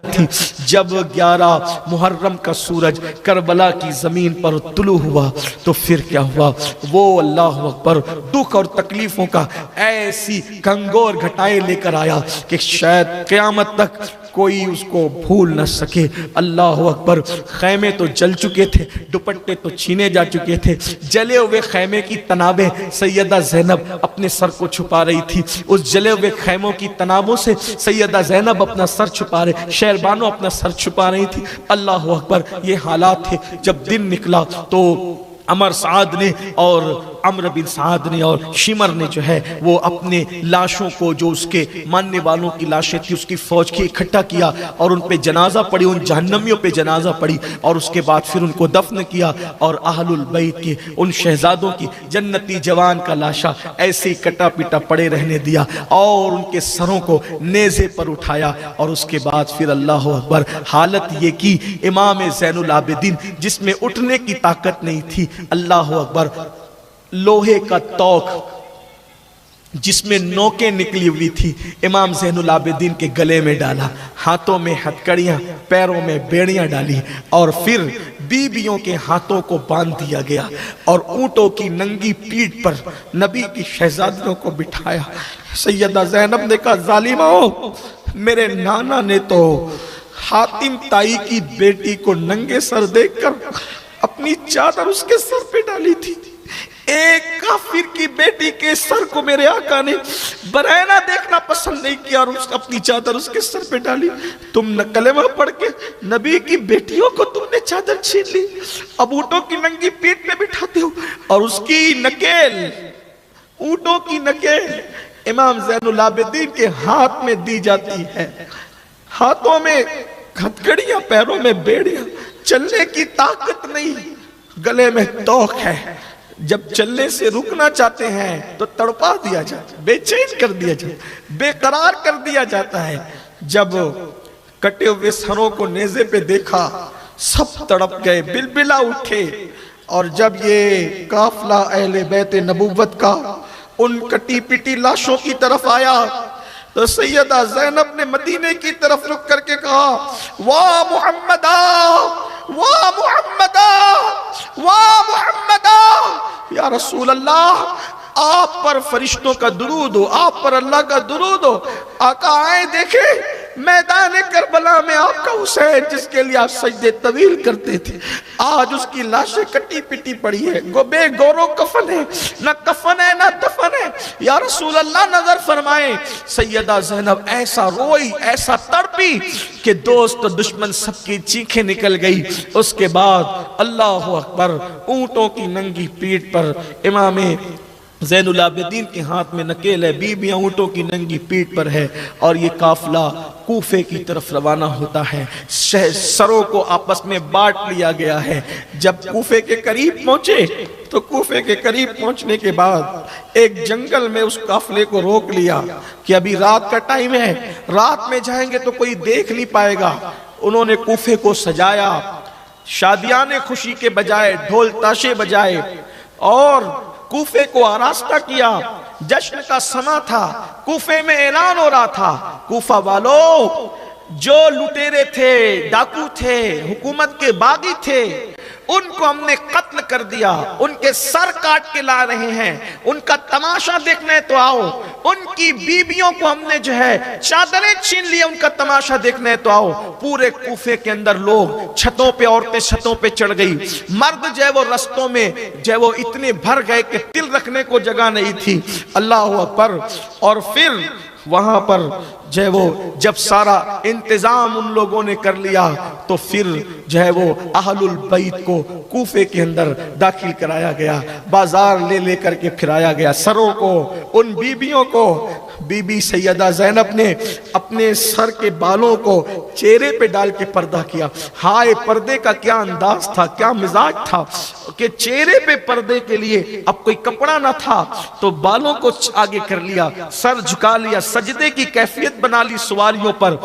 تھی جب 11 محرم کا سورج کربلا کی زمین پر طلوع ہوا تو پھر کیا ہوا؟ وہ اللہ اکبر دکھ اور تکلیفوں کا ایسی گھنگور گھٹائے لے کر آیا کہ شاید قیامت تک کوئی اس کو بھول نہ سکے۔ اللہ اکبر، خیمے تو جل چکے تھے، دوپٹے تو چھینے جا چکے تھے، جلے ہوئے خیمے کی تنابیں سیدہ زینب اپنے سر کو چھپا رہی تھی، اس جلے ہوئے خیموں کی تنابوں سے سیدہ زینب اپنا سر چھپا رہے، شہربانو اپنا سر چھپا رہی تھی۔ اللہ اکبر، یہ حالات تھے۔ جب دن نکلا تو عمر سعد نے اور عمرو بن سعد نے اور شمر نے جو ہے وہ اپنے لاشوں کو، جو اس کے ماننے والوں کی لاشیں تھی، اس کی فوج کی اکٹھا کیا اور ان پہ جنازہ پڑھی، ان جہنمیوں پہ جنازہ پڑھی، اور اس کے بعد پھر ان کو دفن کیا اور اہل البیت کے ان شہزادوں کی جنتی جوان کا لاشا ایسے ہی کٹا پیٹا پڑے رہنے دیا اور ان کے سروں کو نیزے پر اٹھایا، اور اس کے بعد پھر اللہ اکبر حالت یہ کی امام زین العابدین جس میں اٹھنے کی طاقت نہیں تھی، اللہ اکبر لوہے کا توق جس میں نوکیں نکلی ہوئی تھی امام زین العابدین کے گلے میں ڈالا، ہاتھوں میں ہتھکڑیاں، پیروں میں بیڑیاں ڈالی، اور پھر بیویوں کے ہاتھوں کو باندھ دیا گیا اور اونٹوں کی ننگی پیٹھ پر نبی کی شہزادیوں کو بٹھایا۔ سیدہ زینب نے کہا ظالموں، میرے نانا نے تو حاتم تائی کی بیٹی کو ننگے سر دیکھ کر اپنی چادر اس کے سر پہ ڈالی تھی، ایک کافر کی بیٹی کے سر کو میرے آقا نے برہنہ دیکھنا پسند نہیں کیا اور اپنی چادر اس کے سر پہ ڈالی۔ تم نہ کلمہ پڑھ کے نبی کی بیٹیوں کو تم نے چادر چھین لی، اب اونٹوں کی ننگی پیٹھ پہ بٹھاتے ہو، اور اس کی نکیل، اونٹوں کی نکیل امام زین العابدین کے ہاتھ میں دی جاتی ہے، ہاتھوں میں ہتھکڑیاں، پیروں میں بیڑیاں، چلنے کی طاقت نہیں، گلے میں توق ہے، جب چلنے سے رکنا چاہتے ہیں تو تڑپا دیا جاتا ہے، بے چین کر دیا جاتا ہے، بے قرار کر دیا جاتا ہے۔ جب کٹے ہوئے سروں کو نیزے پہ دیکھا سب تڑپ گئے، بلبلا اٹھے، اور جب یہ قافلہ اہل بیت نبوت کا ان کٹی پٹی لاشوں کی طرف آیا تو سیدہ زینب نے مدینے کی طرف رک کر کے کہا واہ محمدہ، واہ محمدہ، واہ محمدہ، یا رسول اللہ آپ پر فرشتوں کا درود ہو، آپ پر اللہ کا درود ہو۔ آقا آئے دیکھے میدان کربلا میں آپ کا حسین جس کے لیے آپ سجدے طویل کرتے تھے، آج اس کی لاشیں کٹی پٹی پڑی ہے، بے گورو کفن ہے، نہ کفن ہے نہ دفن ہے، یا رسول اللہ نظر فرمائیں۔ سیدہ زینب ایسا روئی، ایسا تڑپی کہ دوست و دشمن سب کی چیخیں نکل گئی۔ اس کے بعد اللہ اکبر اونٹوں کی ننگی پیٹھ پر امام زین العابدین کے ہاتھ میں نکیل ہے، بیویاں اونٹوں کی ننگی پیٹھ پر ہے، اور یہ قافلہ کوفے کی طرف روانہ ہوتا ہے، سروں کو آپس میں بانٹ لیا گیا ہے۔ جب کوفے کے قریب پہنچے تو کوفے کے قریب پہنچنے کے بعد ایک جنگل میں اس قافلے کو روک لیا کہ ابھی رات کا ٹائم ہے، رات میں جائیں گے تو کوئی دیکھ نہیں پائے گا۔ انہوں نے کوفے کو سجایا، شادیاں خوشی کے بجائے ڈھول تاشے بجائے، اور کوفے کو آراستہ کیا، جشن کا سما تھا، کوفے میں اعلان ہو رہا تھا کوفہ والو، جو لٹیرے تھے، ڈاکو تھے، حکومت کے باغی تھے، ان کو ہم نے قتل کر دیا، ان کے سر کاٹ کے لا رہے ہیں، ان کا تماشا دیکھنے تو آؤ، ان کی بیویوں کو ہم نے جو ہے چادریں چھین لی، ان کا تماشا دیکھنے تو آؤ۔ پورے کوفے کے اندر لوگ چھتوں پہ، عورتیں چھتوں پہ چڑھ گئی، مرد جو ہے وہ رستوں میں جو ہے وہ اتنے بھر گئے کہ تل رکھنے کو جگہ نہیں تھی۔ اللہ اکبر، اور پھر وہاں پر جو ہے وہ جب سارا انتظام ان لوگوں نے کر لیا تو پھر جو ہے وہ اہل البیت کو کوفے کے اندر داخل کرایا گیا، بازار لے لے کر کے پھرایا گیا، سروں کو، ان بیبیوں کو۔ بی بی سیدہ زینب نے اپنے سر کے بالوں کو چہرے پہ ڈال کے پردہ کیا۔ ہائے پردے کا کیا انداز تھا، کیا مزاج تھا کہ چہرے پہ پردے کے لیے اب کوئی کپڑا نہ تھا تو بالوں کو آگے کر لیا، سر جھکا لیا، سجدے کی کیفیت بنا لی سواریوں پر۔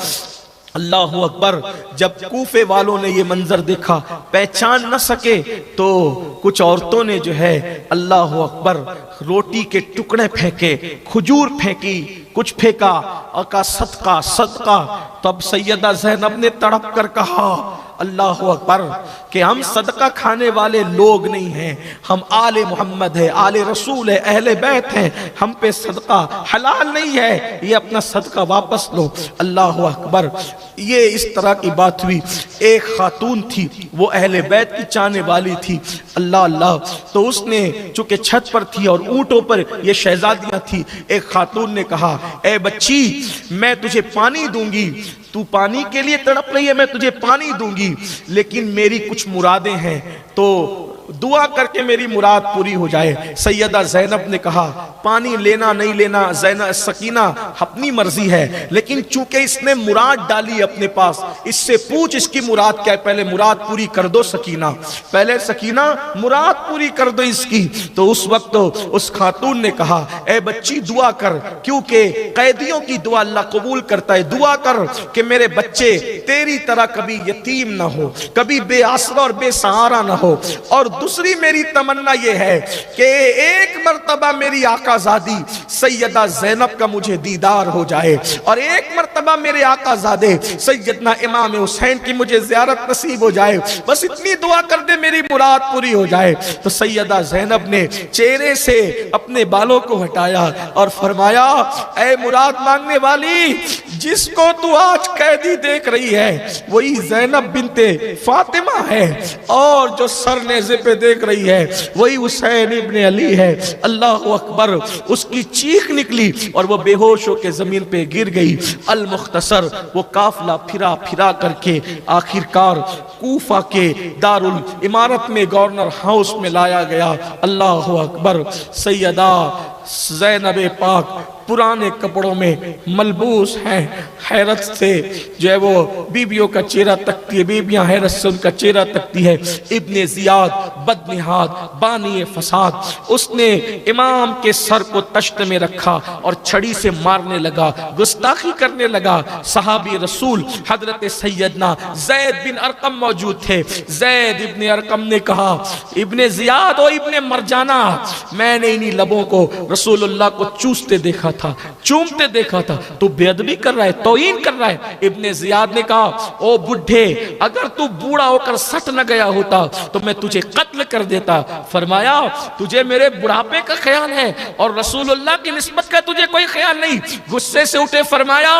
اللہ اکبر، جب کوفے والوں نے یہ منظر دیکھا پہچان نہ سکے تو کچھ عورتوں نے جو ہے اللہ اکبر روٹی کے ٹکڑے پھینکے، کھجور پھینکی، کچھ پھینکا اور کہا صدقہ صدقہ. تو اب سیدہ زینب نے تڑپ کر کہا اللہ اکبر کہ ہم صدقہ کھانے والے لوگ نہیں ہیں، ہم آل محمد ہیں، آل رسول ہے، اہل بیت ہیں، ہم پہ صدقہ حلال نہیں ہے، یہ اپنا صدقہ واپس لو. اللہ اکبر. یہ اس طرح کی بات ہوئی. ایک خاتون تھی وہ اہل بیت کی چاہنے والی تھی. اللہ اللہ. تو اس نے چونکہ چھت پر تھی اور اونٹوں پر یہ شہزادیاں تھی، ایک خاتون نے کہا اے بچی میں تجھے پانی دوں گی، تو پانی کے لیے تڑپ رہی ہے، میں تجھے پانی دوں گی، لیکن میری کچھ مرادیں ہیں تو دعا کر کے میری مراد پوری ہو جائے. سیدہ زینب نے کہا پانی لینا نہیں لینا زینب سکینہ اپنی مرضی ہے، لیکن چونکہ اس نے مراد ڈالی اپنے پاس، اس سے پوچھ اس کی مراد کیا ہے، پہلے مراد پوری کر دو سکینہ، پہلے سکینہ مراد پوری کر دو اس کی. تو اس وقت اس خاتون نے کہا اے بچی دعا کر، کیونکہ قیدیوں کی دعا اللہ قبول کرتا ہے، دعا کر کہ میرے بچے تیری طرح کبھی یتیم نہ ہو، کبھی بے آسرا اور بے سہارا نہ ہو. اور دوسری میری تمنا یہ ہے کہ ایک مرتبہ میری آقا زادی سیدہ زینب کا مجھے دیدار ہو جائے، اور ایک مرتبہ میرے آقا زادے سیدنا امام حسین کی مجھے زیارت نصیب ہو جائے، بس اتنی دعا کر دے میری مراد پوری ہو جائے. تو سیدہ زینب نے چہرے سے اپنے بالوں کو ہٹایا اور فرمایا اے مراد مانگنے والی، جس کو تو آج قیدی دیکھ رہی ہے وہی زینب بنت فاطمہ ہے، اور جو سر نیزے پہ دیکھ رہی ہے وہی حسین ابن علی ہے. اللہ اکبر. اس کی چیخ نکلی اور وہ بے ہوش ہو کے زمین پہ گر گئی. المختصر وہ قافلہ پھرا پھرا کر کے آخرکار کوفہ کے دارالامارت میں گورنر ہاؤس میں لایا گیا. اللہ اکبر. سیدہ زینب پاک پرانے کپڑوں میں ملبوس ہیں، حیرت سے جو ہے وہ بیبیوں کا چہرہ تکتی ہے، بیبیاں حیرت سے ان کا چہرہ تکتی ہے. ابن زیاد بدنہاد بانی فساد، اس نے امام کے سر کو تشت میں رکھا اور چھڑی سے مارنے لگا، گستاخی کرنے لگا. صحابی رسول حضرت سیدنا زید بن ارقم موجود تھے. زید ابن ارقم نے کہا ابن زیاد و ابن مرجانہ، میں نے انہی لبوں کو رسول اللہ کو چوستے دیکھا تھا، چومتے دیکھا تھا، تو بے ادبی کر رہا ہے، توہین کر رہا ہے. ابن زیاد نے کہا او بڈھے، اگر تو بوڑھا ہو کر سٹ نہ گیا ہوتا تو میں تجھے قتل کر دیتا. فرمایا تجھے میرے بڑھاپے کا خیال ہے اور رسول اللہ کی نسبت کا تجھے کوئی خیال نہیں. غصے سے اٹھے. فرمایا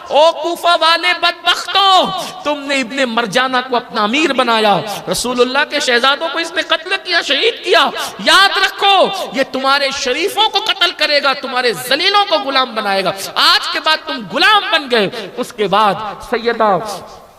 او کوفہ والے بدبختوں، تم نے ابن مرجانہ کو اپنا امیر بنایا، رسول اللہ کے شہزادوں کو اس نے قتل کیا، شہید کیا. یاد رکھو یہ تمہارے شریفوں کو قتل کرے گا، تمہارے ذلیلوں کو غلام بنائے گا. آج کے بعد تم غلام بن گئے. اس کے بعد سیدہ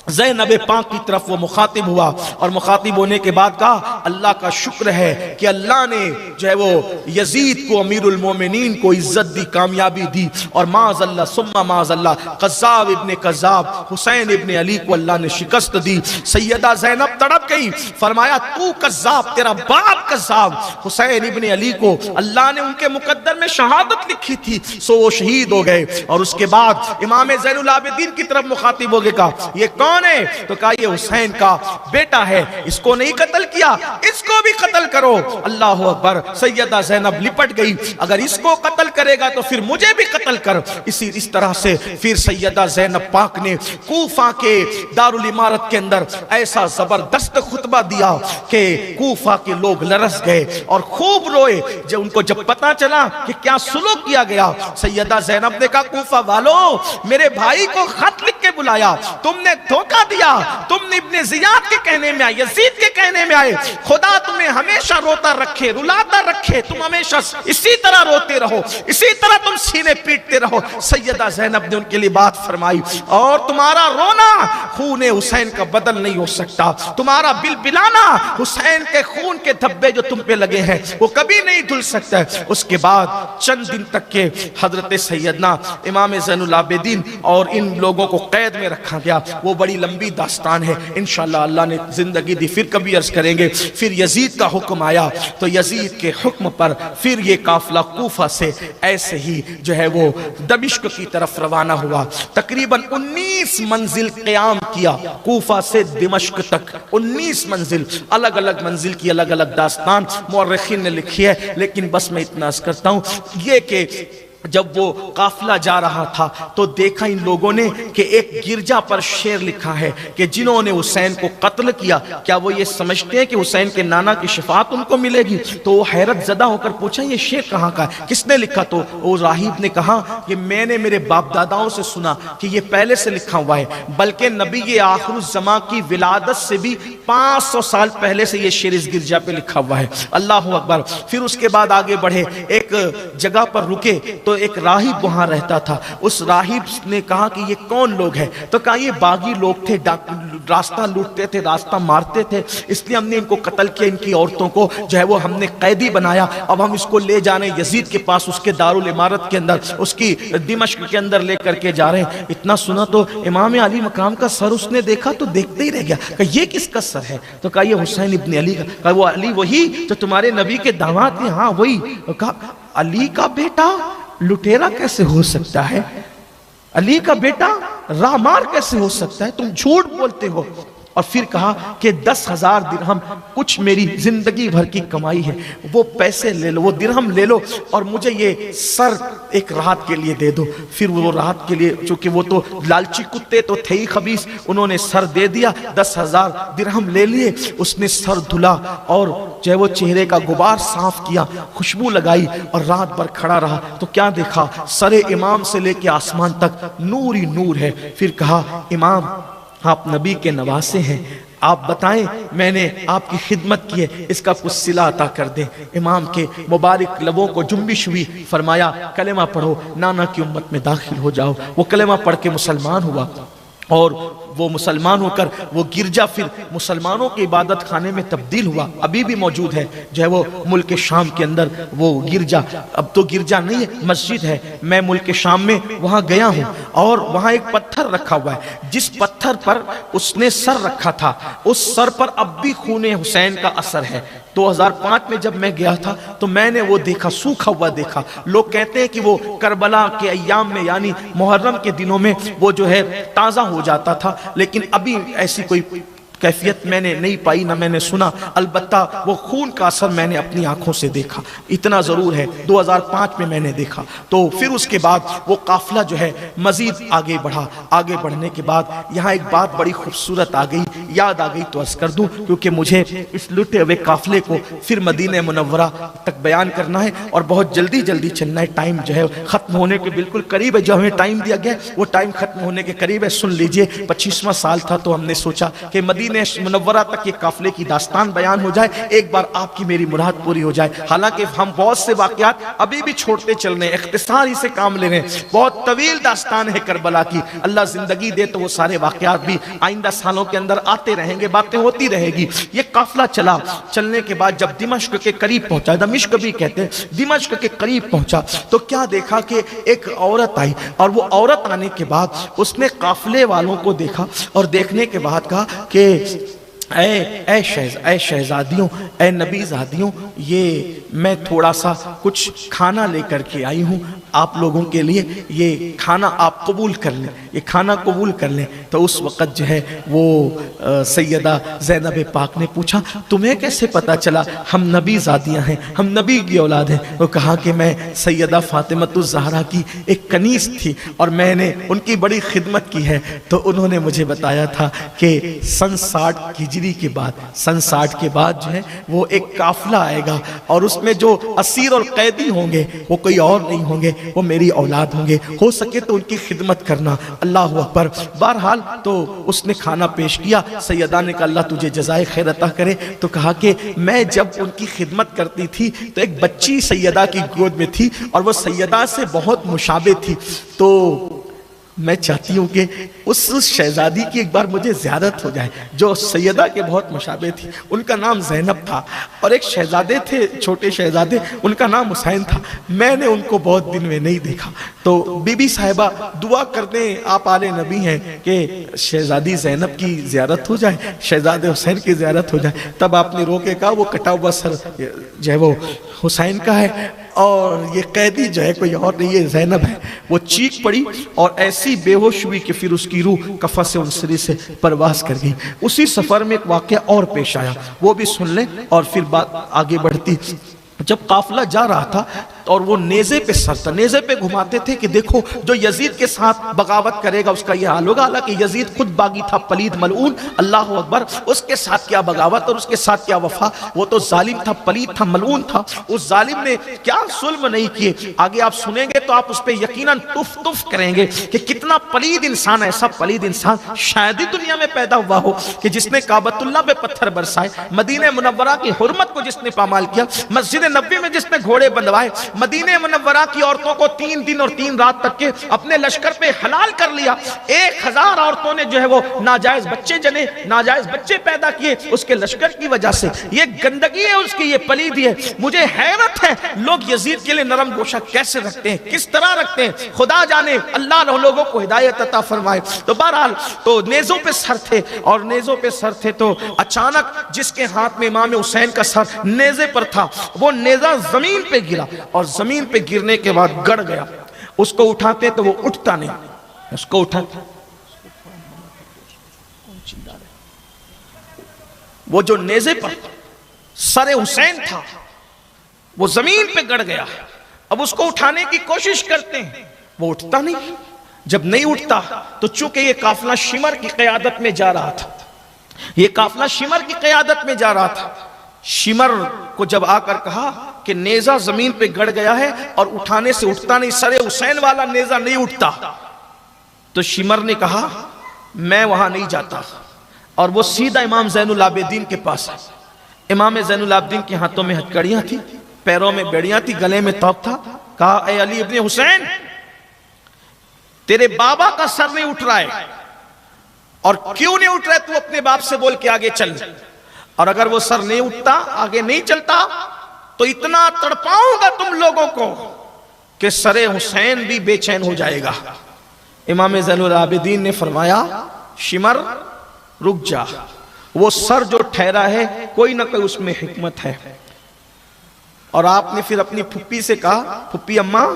زینب پاک کی طرف وہ مخاطب ہوا اور مخاطب ہونے کے بعد کہا اللہ کا شکر ہے کہ اللہ نے جو ہے وہ یزید کو امیر المومنین کو عزت دی، کامیابی دی، اور معاذ اللہ ثم معاذ اللہ قذاب ابن قذاب حسین ابن علی کو اللہ نے شکست دی. سیدہ زینب تڑپ گئی. فرمایا تو قذاب، تیرا باپ قذاب. حسین ابن علی کو اللہ نے ان کے مقدر میں شہادت لکھی تھی، سو وہ شہید ہو گئے. اور اس کے بعد امام زین العابدین کی طرف مخاطب ہو گئے. کہا یہ کون ہے؟ تو کہا یہ حسین کا بیٹا ہے، اس کو نہیں قتل کیا، اس کو بھی قتل کرو. اللہ اکبر. سیدہ زینب لپٹ گئی، اگر اس کو قتل کرے گا تو پھر مجھے بھی قتل کر. اس طرح سے پھر سیدہ زینب پاک نے کوفہ کے دارالامارت کے اندر ایسا زبردست خطبہ دیا کہ کوفہ کے لوگ لرز گئے اور خوب روئے. جب پتہ چلا کہ کیا سلوک کیا گیا، سیدہ زینب نے کہا کوفہ والو، میرے بھائی کو خط لکھ کے بلایا، تم نے دھوکہ دیا، تم نے ابن زیاد کے کہنے میں آئے، یزید کے کہنے میں آئے. خدا تمہیں ہمیشہ روتا رکھے، رلاتا رکھے، تم ہمیشہ اسی طرح روتے رہو، اسی طرح تم سینے پیٹتے رہو. سیدہ زینب نے ان کے لیے بات فرمائی اور تمہارا رونا خون حسین کا بدل نہیں ہو سکتا، تمہارا بلبلانا حسین کے خون کے دھبے جو تم پہ لگے ہیں وہ کبھی نہیں دھل سکتا ہے. اس کے بعد چند دن تک کے حضرت سیدنا امام زین العابدین اور ان لوگوں کو قید میں رکھا گیا. وہ بڑی لمبی داستان ہے، انشاءاللہ اللہ نے زندگی دی پھر کبھی عرض کریں گے. پھر یزید کا حکم آیا تو یزید کے حکم پر پھر یہ قافلہ کوفہ سے ایسے ہی جو ہے وہ دمشق کی طرف روانہ ہوا. تقریباً 19 منزل قیام کیا کوفہ سے دمشق تک. 19 منزل، الگ الگ منزل کی الگ الگ داستان مورخین نے لکھی ہے، لیکن بس میں اتنا عرض کرتا ہوں یہ کہ جب وہ قافلہ جا رہا تھا تو دیکھا ان لوگوں نے کہ ایک گرجا پر شعر لکھا ہے کہ جنہوں نے حسین کو قتل کیا کیا وہ یہ سمجھتے ہیں کہ حسین کے نانا کی شفاعت ان کو ملے گی؟ تو وہ حیرت زدہ ہو کر پوچھا یہ شعر کہاں کا ہے، کس نے لکھا؟ تو وہ راہب نے کہا کہ میں نے میرے باپ داداؤں سے سنا کہ یہ پہلے سے لکھا ہوا ہے، بلکہ نبی آخر الزمان کی ولادت سے بھی 500 سال پہلے سے یہ شعر اس گرجا پہ لکھا ہوا ہے۔ اللہ اکبر۔ پھر اس کے بعد آگے بڑھے، ایک جگہ پر رکے تو ایک راہب وہاں رہتا تھا۔ اس راہب نے کہا کہ یہ کون لوگ ہیں؟ تو کہا یہ باغی لوگ تھے، راستہ لوٹتے تھے، راستہ مارتے تھے، اس لیے ہم نے ان کو قتل کیا، ان کی عورتوں کو جو ہے وہ ہم نے قیدی بنایا، اب ہم اس کو لے جانے یزید کے پاس، اس کے دارالامارت کے اندر، اس کی دمشق کے اندر لے کر کے جا رہے ہیں۔ اتنا سنا تو امام علی مقام کا سر اس نے دیکھا تو دیکھتے ہی رہ گیا، کہ یہ کس کا سر ہے؟ تو کہا یہ حسین ابن علی کا۔ کہا وہ علی وہی جو تمہارے نبی کے داماد ہیں؟ ہاں وہی۔ کہا علی کا بیٹا لٹیرا کیسے ہو سکتا ہے؟ علی کا بیٹا رامار کیسے ہو سکتا ہے؟ تم جھوٹ بولتے ہو۔ اور پھر کہا کہ 10,000 درہم کچھ میری زندگی بھر کی کمائی ہے، وہ پیسے لے لو، وہ درہم لے لو اور مجھے یہ سر ایک رات کے لیے دے دو۔ پھر وہ رات کے لیے، چونکہ وہ تو لالچی کتے تو تھے ہی خبیث، انہوں نے سر دے دیا، 10,000 درہم لے لیے۔ اس نے سر دھلا اور جو ہے وہ چہرے کا غبار صاف کیا، خوشبو لگائی اور رات بھر کھڑا رہا تو کیا دیکھا؟ سر امام سے لے کے آسمان تک نور ہی نور ہے۔ پھر کہا امام آپ نبی کے نواسے ہیں، آپ بتائیں میں نے آپ کی خدمت کی ہے، اس کا کچھ صلہ عطا کر دیں۔ امام کے مبارک لبوں کو جنبش ہوئی، فرمایا کلمہ پڑھو، نانا کی امت میں داخل ہو جاؤ۔ وہ کلمہ پڑھ کے مسلمان ہوا اور وہ مسلمان ہو کر وہ گرجا پھر مسلمانوں کے عبادت خانے میں تبدیل ہوا، ابھی بھی موجود ہے جو ہے وہ ملک شام کے اندر وہ گرجا، اب تو گرجا نہیں ہے مسجد ہے۔ میں ملک شام میں وہاں گیا ہوں اور وہاں ایک پتھر رکھا ہوا ہے، جس پتھر پر اس نے سر رکھا تھا اس سر پر اب بھی خون حسین کا اثر ہے۔ 2005 میں جب میں گیا تھا تو میں نے وہ دیکھا، سوکھا ہوا دیکھا۔ لوگ کہتے ہیں کہ وہ کربلا کے ایام میں یعنی محرم کے دنوں میں وہ جو ہے تازہ ہو جاتا تھا، لیکن ابھی ایسی کوئی کیفیت میں نے نہیں پائی، نہ میں نے سنا، البتہ وہ خون کا اثر میں نے اپنی آنکھوں سے دیکھا، اتنا ضرور ہے 2005 میں نے دیکھا۔ تو پھر اس کے بعد وہ قافلہ جو ہے مزید آگے بڑھا، آگے بڑھنے کے بعد یہاں ایک بات بڑی خوبصورت آ گئی، یاد آ گئی تو عرض کر دوں، کیونکہ مجھے اس لٹے ہوئے قافلے کو پھر مدینہ منورہ تک بیان کرنا ہے اور بہت جلدی جلدی چلنا ہے، ٹائم جو ہے ختم ہونے کے بالکل قریب ہے، جو ہمیں ٹائم دیا گیا وہ ٹائم ختم ہونے کے قریب ہے۔ سن لیجئے 25واں سال تھا تو ہم نے سوچا کہ مدینہ منورہ تک یہ قافلے کی داستان بیان ہو جائے، ایک بار آپ کی میری مراد پوری ہو جائے۔ حالانکہ ہم بہت سے واقعات ابھی بھی چھوڑتے چل رہے ہیں، اختصار ہی سے کام لے رہے ہیں، بہت طویل داستان ہے کربلا کی، اللہ زندگی دے تو وہ سارے واقعات بھی آئندہ سالوں کے اندر آتے رہیں گے، باتیں ہوتی رہے گی۔ یہ قافلہ چلا، چلنے کے بعد جب دمشق کے قریب پہنچا، دمشق بھی کہتے ہیں، دمشق کے قریب پہنچا تو کیا دیکھا کہ ایک عورت آئی، اور وہ عورت آنے کے بعد اس نے قافلے والوں کو دیکھا اور دیکھنے کے بعد کہا کہ اے شہزادیوں، اے نبی زادیوں، یہ میں تھوڑا سا کچھ کھانا لے کر کے آئی ہوں آپ لوگوں کے لیے، یہ کھانا آپ قبول کر لیں، یہ کھانا قبول کر لیں۔ تو اس وقت جو ہے وہ سیدہ زینب پاک نے پوچھا تمہیں کیسے پتا چلا ہم نبی زادیاں ہیں، ہم نبی کی اولاد ہیں؟ وہ کہا کہ میں سیدہ فاطمۃ الزہرا کی ایک کنیز تھی اور میں نے ان کی بڑی خدمت کی ہے۔ تو انہوں نے مجھے بتایا تھا کہ سن 60 ہجری کے بعد، سن 60 کے بعد جو ہے وہ ایک قافلہ آئے گا اور اس میں جو اسیر اور قیدی ہوں گے وہ کوئی اور نہیں ہوں گے، وہ میری اولاد ہوں گے، ہو سکے تو ان کی خدمت کرنا۔ اللہ اکبر۔ بہرحال تو اس نے کھانا پیش کیا، سیدہ نے کہا اللہ تجھے جزائے خیر عطا کرے۔ تو کہا کہ میں جب ان کی خدمت کرتی تھی تو ایک بچی سیدہ کی گود میں تھی اور وہ سیدہ سے بہت مشابہ تھی، تو میں چاہتی ہوں کہ اس شہزادی کی ایک بار مجھے زیارت ہو جائے جو سیدہ کے بہت مشابہ تھی۔ ان کا نام زینب تھا اور ایک شہزادے تھے، چھوٹے شہزادے، ان کا نام حسین تھا۔ میں نے ان کو بہت دن میں نہیں دیکھا، تو بی بی صاحبہ دعا کر دیں، آپ آل نبی ہیں، کہ شہزادی زینب کی زیارت ہو جائے، شہزادے حسین کی زیارت ہو جائے۔ تب آپ نے رو کے کہا وہ کٹا ہوا سر جو ہے وہ حسین کا ہے اور یہ قیدی جو ہے کوئی اور نہیں، یہ زینب ہے۔ وہ چیخ پڑی اور ایسی بے ہوش ہوئی کہ پھر اس کی روح کفن سے انصری سے پرواز کر گئی۔ اسی سفر میں ایک واقعہ اور پیش آیا، وہ بھی سن لیں اور پھر بات آگے بڑھتی۔ جب قافلہ جا رہا تھا اور وہ نیزے پہ سر تھا، نیزے پہ گھماتے تھے کہ دیکھو جو یزید کے ساتھ بغاوت کرے گا اس کا یہ حال ہوگا۔ حالانکہ یزید خود باغی تھا، پلید ملعون، اللہ اکبر، اس کے ساتھ کیا بغاوت اور اس کے ساتھ کیا وفا، وہ تو ظالم تھا، پلید تھا، ملعون تھا۔ اس ظالم نے کیا ظلم نہیں کیے، آگے آپ سنیں گے تو آپ اس پہ یقیناً تف تف کریں گے کہ کتنا پلید انسان، ایسا پلید انسان شاید ہی دنیا میں پیدا ہوا ہو کہ جس نے کعبۃ اللہ پہ پتھر برسائے، مدینہ منورہ کی حرمت کو جس نے پامال کیا، مسجد نبوی میں جس نے گھوڑے بندھوائے، مدینہ منورہ کی عورتوں کو 3 دن اور 3 رات تک کے اپنے لشکر پہ حلال کر لیا، 1000 عورتوں نے جو ہے وہ ناجائز بچے جنے، ناجائز بچے پیدا کیے اس کے لشکر کی وجہ سے۔ یہ گندگی ہے اس کی، یہ پلیدی ہے۔ مجھے حیرت ہے لوگ یزید کے لیے نرم گوشہ کیسے رکھتے ہیں، کس طرح رکھتے ہیں، خدا جانے، اللہ لوگوں کو ہدایت عطا فرمائے۔ تو بہرحال تو نیزوں پہ سر تھے، اور نیزوں پہ سر تھے تو اچانک جس کے ہاتھ میں امام حسین کا سر نیزے پر تھا، وہ نیزہ زمین پہ گرا، اور زمین پہ گرنے کے بعد گڑ گیا۔ اس کو اٹھاتے تو وہ اٹھتا نہیں، اس کو اٹھاتے وہ جو نیزے پر سر حسین تھا وہ زمین پہ گڑ گیا۔ اب اس کو اٹھانے کی کوشش کرتے ہیں، وہ اٹھتا نہیں۔ جب نہیں اٹھتا تو چونکہ یہ قافلہ شمر کی قیادت میں جا رہا تھا، یہ قافلہ شمر کی قیادت میں جا رہا تھا، شمر کو جب آ کر کہا کہ نیزہ زمین پہ گڑ گیا ہے اور اٹھانے سے اٹھتا نہیں، سر حسین والا نیزہ نہیں اٹھتا، تو شمر نے کہا میں وہاں نہیں جاتا، اور وہ سیدھا امام زین العابدین کے پاس ہے۔ امام زین العابدین کے ہاتھوں میں ہتھکڑیاں تھی، پیروں میں بیڑیاں تھی، گلے میں توق تھا۔ کہا اے علی ابن حسین، تیرے بابا کا سر نہیں اٹھ رہا ہے، اور کیوں نہیں اٹھ رہا ہے تو اپنے باپ سے بول کے آگے چل، اور اگر وہ سر نہیں اٹھتا، آگے نہیں چلتا، تو اتنا تڑپاؤں گا تم لوگوں کو کہ سر حسین بھی بے چین ہو جائے گا۔ امام زین العابدین نے فرمایا شمر رک جا، وہ سر جو ٹھہرا ہے کوئی نہ کوئی اس میں حکمت ہے۔ اور آپ نے پھر اپنی پھپھی سے کہا پھپھی اماں،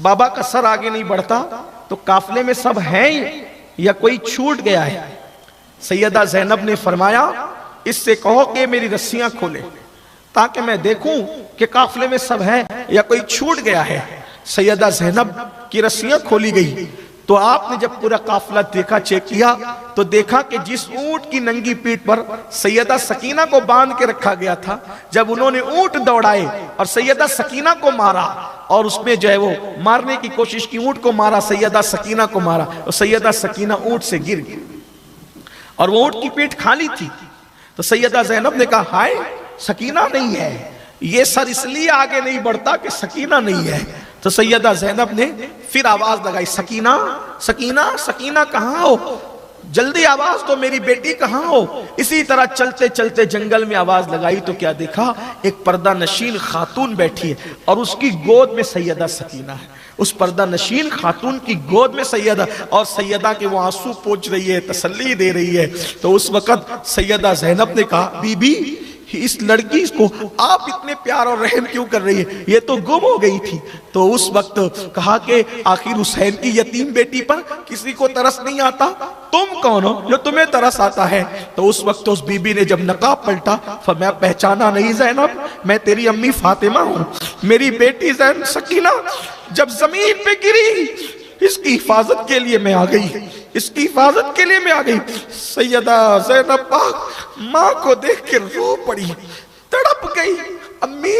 بابا کا سر آگے نہیں بڑھتا تو قافلے میں سب ہیں یا کوئی چھوٹ گیا ہے؟ سیدہ زینب نے فرمایا اس سے کہو کہ میری رسیاں کھولے تاکہ میں دیکھوں کہ قافلے میں سب ہے یا کوئی چھوٹ گیا ہے۔ سیدہ زینب کی رسیاں کھولی گئی تو آپ نے جب پورا قافلہ دیکھا، چیک کیا تو دیکھا کہ جس اونٹ کی ننگی پیٹھ پر سیدہ سکینہ کو باندھ کے رکھا گیا تھا، جب انہوں نے اونٹ دوڑائے اور سیدہ سکینہ کو مارا، اور اس میں جو ہے وہ مارنے کی کوشش کی، اونٹ کو مارا، سیدہ سکینہ کو مارا، اور سیدہ سکینہ اونٹ سے گر گئی، اور وہ اونٹ کی پیٹھ خالی تھی۔ تو سیدہ زینب نے کہا ہائے سکینہ نہیں ہے، یہ سر اس لیے آگے نہیں بڑھتا کہ سکینہ نہیں ہے۔ تو سیدہ زینب نے پھر آواز لگائی سکینہ سکینہ سکینہ کہاں ہو، جلدی آواز تو میری بیٹی کہاں ہو۔ اسی طرح چلتے چلتے جنگل میں آواز لگائی تو کیا دیکھا، ایک پردہ نشین خاتون بیٹھی ہے اور اس کی گود میں سیدہ سکینہ ہے، اس پردہ نشین خاتون کی گود میں سیدہ، اور سیدہ کے وہ آنسو پوچھ رہی ہے، تسلی دے رہی ہے۔ تو اس وقت سیدہ زینب نے کہا بی بی اس لڑکی کو آپ اتنے پیار اور رحم کیوں کر رہی ہے، یہ تو گم ہو گئی تھی۔ تو اس وقت کہا کہ آخر حسین کی یتیم بیٹی پر کسی کو ترس نہیں آتا، تم کون ہو جو تمہیں ترس آتا ہے؟ تو اس وقت اس بی بی نے جب نقاب پلٹا فرمایا پہچانا نہیں زینب، میں تیری امی فاطمہ ہوں، میری بیٹی زین سکینہ جب زمین پہ گری اس کی حفاظت کے لیے میں آ گئی، اس کی حفاظت کے لیے میں آ گئی۔ سیدہ زینب پاک ماں کو دیکھ کے رو پڑی، تڑپ گئی، امی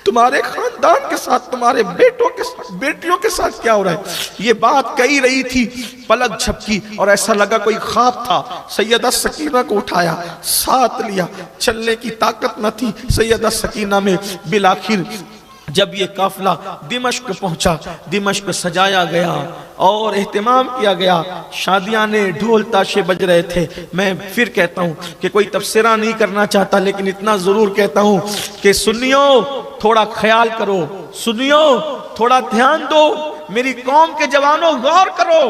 تمہارے خاندان کے ساتھ، تمہارے بیٹوں کے ساتھ، بیٹیوں کے ساتھ کیا ہو رہا ہے؟ یہ بات کہی رہی تھی، پلک جھپکی اور ایسا لگا کوئی خواب تھا۔ سیدہ سکینہ کو اٹھایا، ساتھ لیا، چلنے کی طاقت نہ تھی سیدہ سکینہ میں۔ بالآخر جب یہ قافلہ دمشق پہنچا، دمشق سجایا گیا اور اہتمام کیا گیا، شادیاں نے ڈھول تاشے بج رہے تھے۔ میں پھر کہتا ہوں کہ کوئی تبصرہ نہیں کرنا چاہتا، لیکن اتنا ضرور کہتا ہوں کہ سنیو تھوڑا خیال کرو، سنیو تھوڑا دھیان دو، میری قوم کے جوانوں غور کرو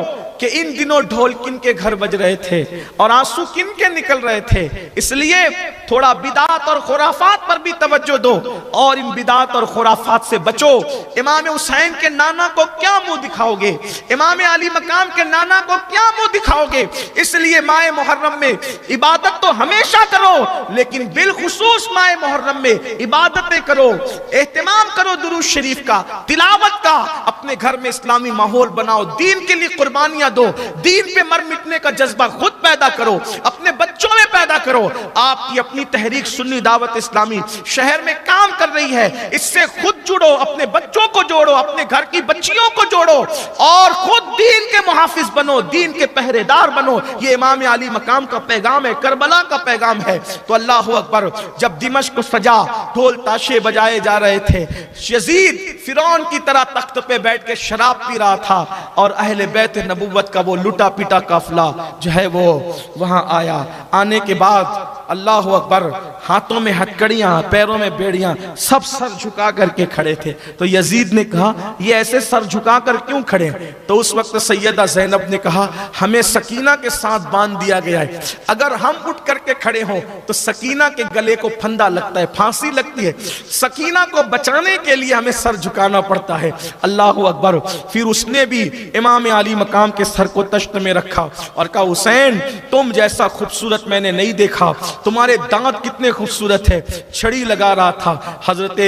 کہ ان دنوں ڈھول کن کے گھر بج رہے تھے اور آنسو کن کے نکل رہے تھے، اس لیے تھوڑا بدعات اور خرافات پر بھی توجہ دو اور ان بدعات اور خرافات سے بچو۔ امام حسین کے نانا کو کیا منہ دکھاؤ گے، امام علی مقام کے نانا کو کیا منہ دکھاؤ گے؟ اس لیے ماہ محرم میں عبادت تو ہمیشہ کرو، لیکن بالخصوص ماہ محرم میں عبادتیں کرو، اہتمام کرو درود شریف کا، تلاوت کا، اپنے گھر میں اسلامی ماحول بناؤ، دین کے لیے قربانیاں دو، دین پہ مر مٹنے کا جذبہ خود پیدا کرو، اپنے بچوں میں پیدا کرو۔ آپ کی اپنی تحریک سنی دعوت اسلامی شہر میں کام کر رہی ہے، اس سے خود جڑو، اپنے بچوں کو جوڑو، اپنے گھر کی بچیوں کو جوڑو اور خود دین کے محافظ بنو، دین کے پہرے دار بنو۔ یہ امام علی مقام کا پیغام ہے، کربلا کا پیغام ہے۔ تو اللہ اکبر، جب دمشق کو سجا، ڈھول تاشے بجائے جا رہے تھے، یزید فرعون کی طرح تخت پہ بیٹھ کے شراب پی رہا تھا اور اہل بیت نبوت کا وہ لٹا پیٹا قافلہ جو ہے وہ وہاں آیا۔ آنے کے بعد اللہ اکبر، ہاتھوں میں ہتکڑیاں، پیروں میں بیڑیاں، سب سر جھکا کر کے کھڑے تھے۔ تو یزید نے کہا یہ ایسے سر جھکا کر کیوں کھڑے؟ تو اس وقت سیدہ زینب نے کہا ہمیں سکینہ کے ساتھ باندھ دیا گیا ہے، اگر ہم اٹھ کر کے کھڑے ہوں تو سکینہ کے گلے کو پھندا لگتا ہے، پھانسی لگتی ہے، سکینہ کو بچانے کے لیے ہمیں سر جھکانا پڑتا ہے۔ اللہ اکبر۔ پھر اس نے بھی امام علی مقام کے سر کو تشت میں رکھا اور کہا حسین تم جیسا خوبصورت میں نے نہیں دیکھا، تمہارے دانت کتنے خوبصورت ہے۔ چھڑی لگا رہا تھا حضرت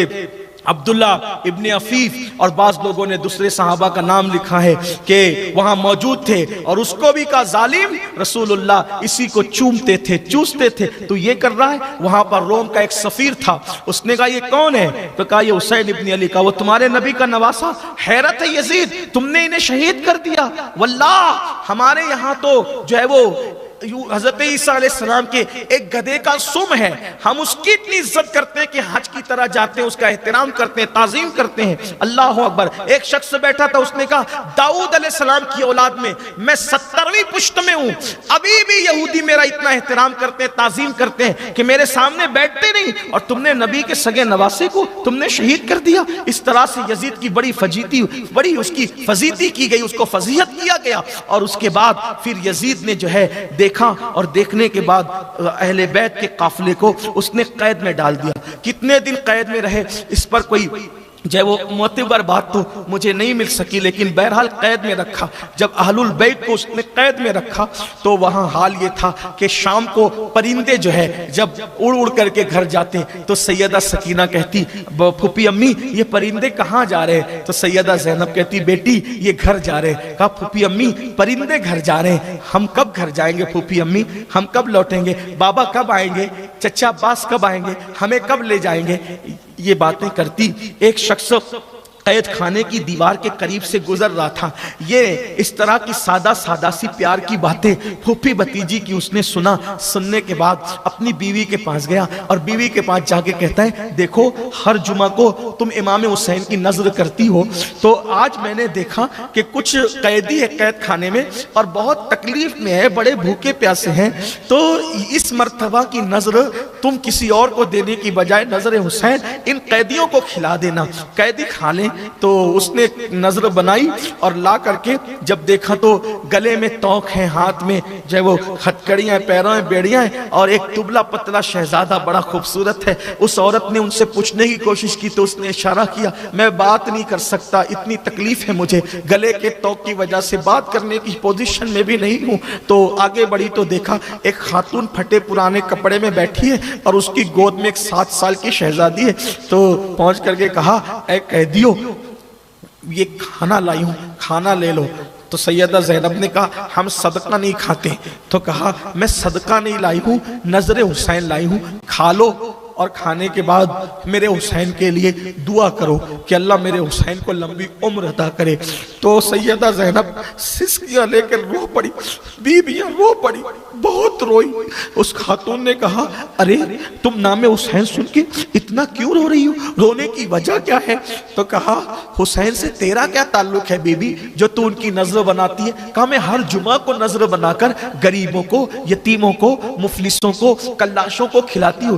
عبداللہ ابن عفیف، اور بعض لوگوں نے دوسرے صحابہ کا نام لکھا ہے کہ وہاں موجود تھے، اور اس کو بھی کہا ظالم، رسول اللہ اسی کو چومتے تھے، چوستے تھے، تو یہ کر رہا ہے۔ وہاں پر روم کا ایک سفیر تھا، اس نے کہا یہ کون ہے؟ تو کہا یہ حسین ابن علی کا، وہ تمہارے نبی کا نواسہ۔ حیرت ہے یزید، تم نے انہیں شہید کر دیا؟ واللہ ہمارے یہاں تو جو ہے وہ حضرت عیسیٰ علیہ السلام کے ایک گدھے کا سم ہے، ہم اس کی اتنی عزت کرتے ہیں کہ حج کی طرح جاتے ہیں، اس کا احترام کرتے ہیں، تعظیم کرتے ہیں۔ اللہ اکبر۔ ایک شخص بیٹھا تھا، اس نے کہا داؤد علیہ السلام کی اولاد میں 70ویں پشت میں ہوں، ابھی بھی یہودی میرا اتنا احترام کرتے ہیں، تعظیم کرتے ہیں کہ میرے سامنے بیٹھتے نہیں، اور تم نے نبی کے سگے نواسے کو تم نے شہید کر دیا۔ اس طرح سے یزید کی بڑی اس کی فضیتی کی گئی، اس کو فضیحت کیا گیا۔ اور اس کے بعد پھر یزید نے جو ہے دیکھا، اور دیکھنے کے بعد اہل بیت کے قافلے کو اس نے قید میں ڈال دیا۔ کتنے دن قید میں رہے اس پر کوئی جو ہے وہ معتبر بات تو مجھے نہیں مل سکی، لیکن بہرحال قید میں رکھا۔ جب اہل البیت کو اس نے قید میں رکھا تو وہاں حال یہ تھا کہ شام کو پرندے جو ہے جب اڑ اڑ کر کے گھر جاتے تو سیدہ سکینہ کہتی پھوپھی امی یہ پرندے کہاں جا رہے ہیں؟ تو سیدہ زینب کہتی بیٹی یہ گھر جا رہے ہیں۔ کہا پھوپھی امی پرندے گھر جا رہے ہیں، ہم کب گھر جائیں گے پھوپھی امی؟ ہم کب لوٹیں گے؟ بابا کب آئیں گے؟ چچا عباس کب آئیں گے؟ ہمیں کب لے جائیں گے؟ یہ باتیں کرتی ایک شخص قید خانے کی دیوار کے قریب سے گزر رہا تھا۔ یہ اس طرح کی سادہ سی پیار کی باتیں پھوپھی بھتیجی کی اس نے سنا۔ سننے کے بعد اپنی بیوی کے پاس گیا اور بیوی کے پاس جا کے کہتا ہے دیکھو ہر جمعہ کو تم امام حسین کی نظر کرتی ہو، تو آج میں نے دیکھا کہ کچھ قیدی ہے قید خانے میں اور بہت تکلیف میں ہے، بڑے بھوکے پیاسے ہیں، تو اس مرتبہ کی نظر تم کسی اور کو دینے کی بجائے نظر حسین ان قیدیوں کو کھلا دینا، قیدی کھا لیں۔ تو اس نے نظر بنائی اور لا کر کے جب دیکھا تو گلے میں توق ہے، ہاتھ میں جو ہے وہ ہتکڑیاں، پیروں میں بیڑیاں ہیں، اور ایک دبلا پتلا شہزادہ بڑا خوبصورت ہے۔ اس عورت نے ان سے پوچھنے کی کوشش کی تو اس نے اشارہ کیا میں بات نہیں کر سکتا، اتنی تکلیف ہے مجھے، گلے کے توق کی وجہ سے بات کرنے کی پوزیشن میں بھی نہیں ہوں۔ تو آگے بڑھی تو دیکھا ایک خاتون پھٹے پرانے کپڑے میں بیٹھی ہے اور اس کی گود میں ایک 7 سال کی شہزادی ہے۔ تو پہنچ کر کے کہا اے قیدیو یہ کھانا لائی ہوں، کھانا لے لو۔ تو سیدہ زینب نے کہا ہم صدقہ نہیں کھاتے۔ تو کہا میں صدقہ نہیں لائی ہوں، نظر حسین لائی ہوں، کھا لو، اور کھانے کے بعد میرے حسین کے لیے دعا کرو کہ اللہ میرے حسین کو لمبی عمر عطا کرے۔ تو سیدہ زینب سسکیاں لے کر رو پڑی، بیویاں رو پڑی، بہت روئی۔ اس خاتون نے کہا ارے تم نام حسین سن کے اتنا کیوں رو رہی ہو، رونے کی وجہ کیا ہے؟ تو کہا حسین سے تیرا کیا تعلق ہے بیوی جو تو ان کی نظر بناتی ہے؟ کہا میں ہر جمعہ کو نظر بنا کر غریبوں کو، یتیموں کو، مفلسوں کو، کلاشوں کو کھلاتی ہوں۔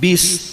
20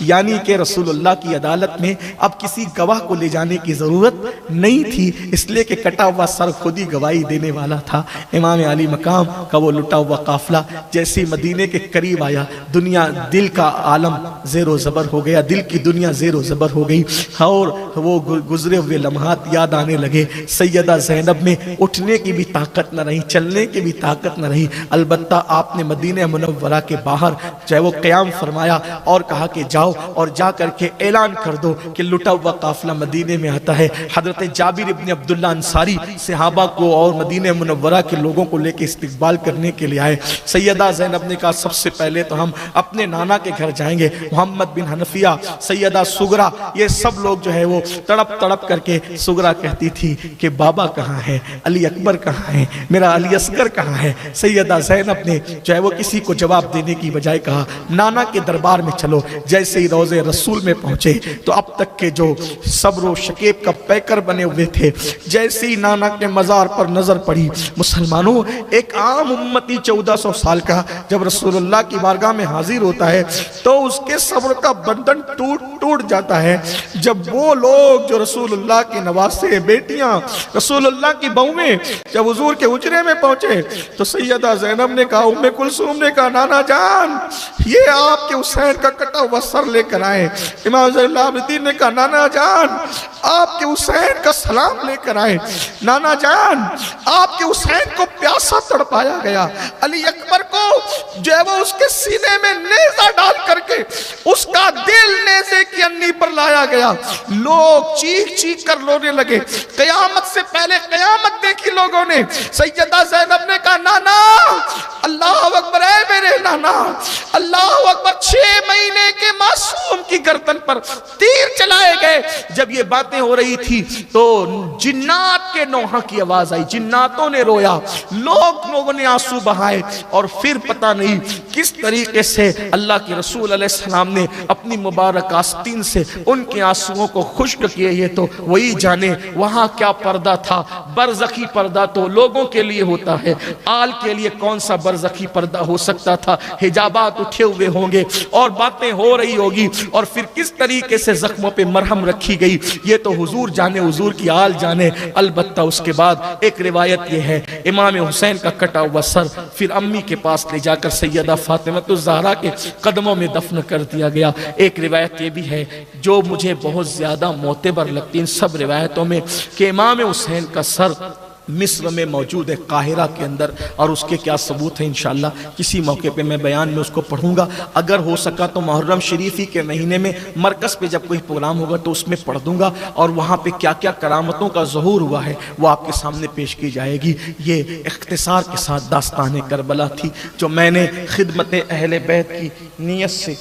یعنی کہ رسول اللہ کی عدالت میں اب کسی گواہ کو لے جانے کی ضرورت نہیں تھی، اس لیے کہ کٹا ہوا سر خود ہی گواہی دینے والا تھا۔ امام علی مقام کا وہ لٹا ہوا قافلہ جیسے مدینے کے قریب آیا، دنیا دل کا عالم زیر و زبر ہو گیا، دل کی دنیا زیر و زبر ہو گئی، اور وہ گزرے ہوئے لمحات یاد آنے لگے۔ سیدہ زینب میں اٹھنے کی بھی طاقت نہ رہی، چلنے کی بھی طاقت نہ رہی، البتہ آپ نے مدینہ منورہ کے باہر چاہے وہ قیام فرمایا اور کہا کہ جاؤ اور جا کر کے اعلان کر دو کہ لٹا ہوا قافلہ مدینے میں آتا ہے۔ حضرت جابر ابن عبداللہ انصاری صحابہ کو اور مدینہ منورہ کے لوگوں کو لے کے استقبال کرنے کے لیے آئے۔ سیدہ زینب نے کہا سب سے پہلے تو ہم اپنے نانا کے گھر جائیں گے۔ محمد بن حنفیہ، سیدہ سغرا، یہ سب لوگ جو ہے وہ تڑپ تڑپ کر کے، سغرا کہتی تھی کہ بابا کہاں ہے، علی اکبر کہاں ہے، میرا علی اصغر کہاں ہے۔ سیدہ زینب نے جو ہے وہ کسی کو جواب دینے کی بجائے کہا نانا کے دربار میں چلو۔ جیسے ہی روضے رسول میں پہنچے تو اب تک کے جو صبر و شکیب کا پیکر بنے ہوئے تھے، جیسے ہی نانا کے مزار پر نظر پڑی، مسلمانوں ایک عام امتی 1400 سال کا جب رسول اللہ کی بارگاہ میں حاضر ہوتا ہے تو اس کے صبر کا بندھن ٹوٹ جاتا ہے۔ جب وہ لوگ جو رسول اللہ کے نواسے، بیٹیاں، رسول اللہ کی بہویں جب حضور کے حجرے میں پہنچے تو سیدہ زینب نے کہا، ام کلثوم نے کہا نانا جان یہ آپ کے حسین کا کٹا ہوا سر لے کر آئے۔ امام زین العابدین نے کہا نانا جان آپ کے حسین کا سلام لے کر آئے۔ نانا جان آپ کے حسین کو پیاسا تڑپایا گیا، علی اکبر کو جو ہے وہ اس کے سینے میں نیزہ ڈال کر کے اس کا دل نیزے کی انی پر لایا گیا۔ لوگ چیخ چیخ کر رونے لگے۔ قیامت سے پہلے قیامت دیکھی لوگوں نے۔ سیدہ زینب نے کہا نانا اللہ اکبر، اے میرے نانا اللہ اکبر، 6 مہینے کے معصوم کی گردن پر تیر چلائے گئے۔ جب یہ باتیں ہو رہی تھی تو جنات کے نوحہ کی آواز آئی، جناتوں نے رویا، لوگوں نے آنسو بہائے، اور پھر پتہ نہیں کس طریقے سے اللہ کے رسول علیہ السلام نے اپنی مبارک آستین سے ان کے آنسوؤں کو خشک کیے۔ یہ تو وہی جانے وہاں کیا پردہ تھا۔ برزخی پردہ تو لوگوں کے لیے ہوتا ہے، آل کے لیے کون سا برزخی پردہ ہو سکتا تھا۔ حجابات اٹھے ہوئے ہوں گے اور باتیں ہو رہی ہوگی، اور پھر کس طریقے سے زخموں پہ مرہم رکھی گئی یہ تو حضور جانے، حضور کی آل جانے۔ البتہ اس کے بعد ایک روایت یہ ہے امام حسین کا کٹا ہوا سر پھر امی کے پاس لے جا کر سیدہ فاطمہ الزہرا کے قدموں میں دفن کر دیا گیا۔ ایک روایت یہ بھی ہے جو مجھے بہت زیادہ معتبر لگتی ان سب روایتوں میں، کہ امام حسین کا سر مصر میں موجود ہے، قاہرہ کے اندر، اور اس کے کیا ثبوت ہیں انشاءاللہ کسی موقع پہ میں بیان میں اس کو پڑھوں گا۔ اگر ہو سکا تو محرم شریفی کے مہینے میں مرکز پہ جب کوئی پروگرام ہوگا تو اس میں پڑھ دوں گا، اور وہاں پہ کیا کیا کرامتوں کا ظہور ہوا ہے وہ آپ کے سامنے پیش کی جائے گی۔ یہ اختصار کے ساتھ داستان کربلا تھی جو میں نے خدمت اہل بیت کی نیت سے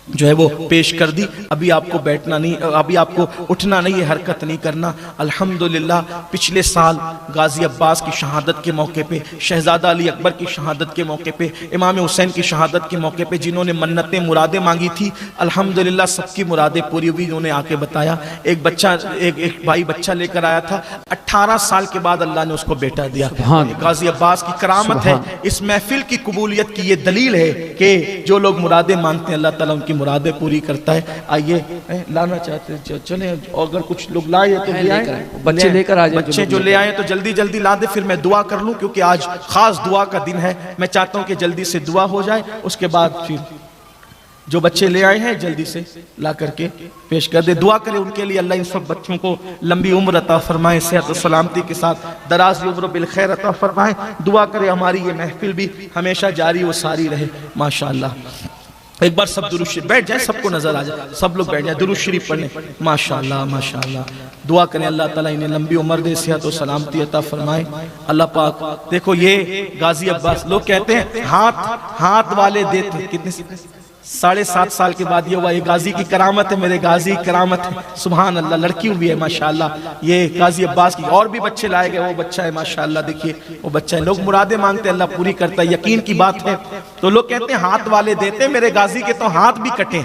جو ہے وہ پیش کر دی۔ ابھی آپ کو بیٹھنا نہیں، ابھی آپ کو اٹھنا نہیں ہے، حرکت نہیں کرنا۔ الحمدللہ پچھلے سال غازی عباس کی شہادت کے موقع پہ، شہزادہ علی اکبر کی شہادت کے موقع پہ، امام حسین کی شہادت کے موقع پہ جنہوں نے منتیں مرادیں مانگی تھی الحمدللہ سب کی مرادیں پوری ہوئی۔ انہوں نے آ کے بتایا، ایک بچہ، ایک بھائی بچہ لے کر آیا تھا، 18 سال کے بعد اللہ نے اس کو بیٹا دیا۔ غازی عباس کی کرامت ہے، اس محفل کی قبولیت کی یہ دلیل ہے کہ جو لوگ مرادیں مانگتے ہیں اللہ تعالیٰ ان کی مرادیں پوری کرتا ہے۔ آئیے لانا چاہتے ہیں چلیں، اگر کچھ لوگ لائے تو لے آئیں، بچے لے کر آ جائیں، بچے جو لے آئیں تو جلدی جلدی لا دیں، پھر میں دعا کر لوں کیونکہ آج خاص دعا کا دن ہے۔ میں چاہتا ہوں کہ جلدی سے دعا ہو جائے، اس کے بعد پھر جو بچے لے آئے ہیں جلدی سے لا کر کے پیش کر دے۔ دعا کرے ان کے لیے اللہ ان سب بچوں کو لمبی عمر عطا فرمائے، صحت و سلامتی کے ساتھ دراز عمر و بالخیر عطا فرمائے۔ دعا کرے ہماری یہ محفل بھی ہمیشہ جاری و ساری رہے ماشاءاللہ۔ ایک بار سب درود شریف بیٹھ جائیں، سب کو نظر آ جائے، سب لوگ بیٹھ جائیں، درود شریف پڑھیں ماشاءاللہ ماشاءاللہ۔ دعا کریں اللہ تعالیٰ انہیں لمبی عمر دے، صحت و سلامتی عطا فرمائے اللہ پاک۔ دیکھو یہ غازی عباس، لوگ کہتے ہیں ہاتھ والے دیتے، کتنے 7.5 سال کے بعد یہ ہوا۔ یہ غازی کی کرامت ہے، میرے غازی کی کرامت ہے، سبحان اللہ۔ لڑکی ہوئی ہے ماشاءاللہ، یہ غازی عباس کی، اور بھی بچے لائے گئے، وہ بچہ ہے ماشاءاللہ، دیکھیے وہ بچہ ہے۔ لوگ مرادیں مانگتے ہیں اللہ پوری کرتا ہے، یقین کی بات ہے۔ تو لوگ کہتے ہیں ہاتھ والے دیتے، میرے غازی کے تو ہاتھ بھی کٹے،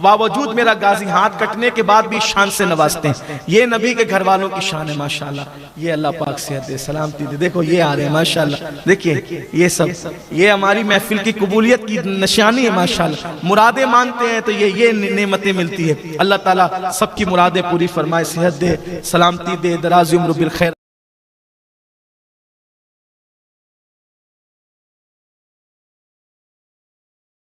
باوجود میرا غازی ہاتھ کٹنے کے بعد بھی شان سے نوازتے ہیں. یہ نبی کے گھر والوں کی شان ہے ماشاءاللہ. یہ اللہ پاک صحت دے، سلامتی دے. دیکھو یہ آ رہے ہیں ماشاءاللہ. دیکھیے یہ سب، یہ ہماری محفل کی قبولیت کی نشانی ہے ماشاءاللہ. مرادیں مانتے ہیں تو یہ نعمتیں ملتی ہے. اللہ تعالیٰ سب کی مرادیں پوری فرمائے، صحت دے، سلامتی دے، دراز عمر بالخیر.